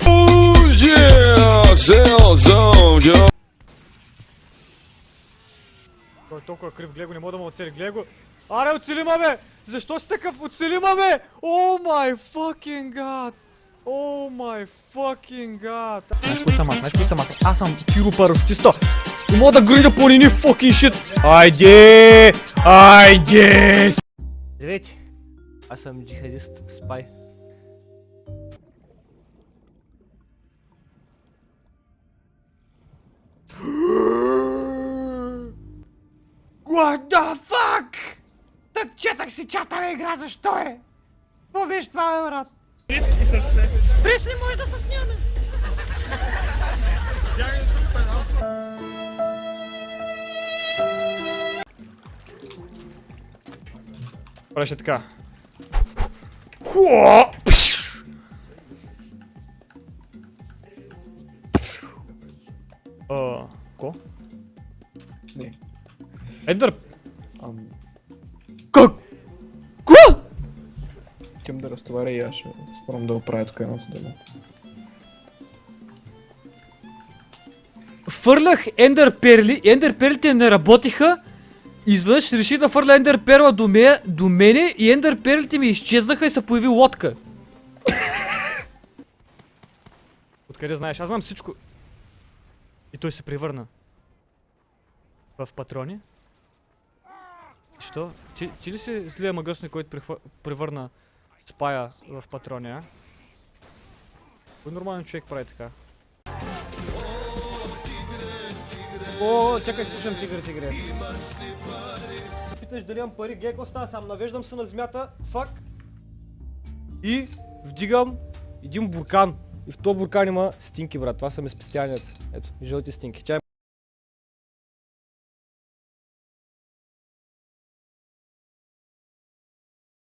Oh yeah, Zone, yo. Той е толкова крив, глего, не мога да му оцели, глего. Аре, оцели ма бе! Защо си такъв? Оцели ма бе! О май fucking god! О май fucking god! Знаеш кой съм аз? Знаеш кой съм аз? Аз съм Киро Парашутиста! Не мога да грида по нини fucking shit! Айде! Айде! Здравейте, аз съм джихадист спай. What the fuck? Так четах си чата ме игра, защо е? Какво беше това бе, брат? Прес не може да се сняме! Правеше така. Хуа! Ко? Не. Ендър! Как? Ко? Искам да разтоваря и аз ще спорам да оправя тук едно съдебно. Фърлях ендър перли, ендър перлите не работиха. Изведнъж реших да фърля ендър перла до мене и ендър перлите ми изчезнаха и се появи лодка. Откъде знаеш? Аз знам всичко. И той се превърна. В патрони? Що? Ти ли си злия магъсник, който превърна спая в патрони, а? Кой нормален човек прави така? О, чакай, че слушам тигър. Питаш дали имам пари, гледай какво става сам, навеждам се на земята, фак. И вдигам един буркан. И в този буркан има стинки, брат. Това са ми спестяванията. Ето, жълти стинки. Чай.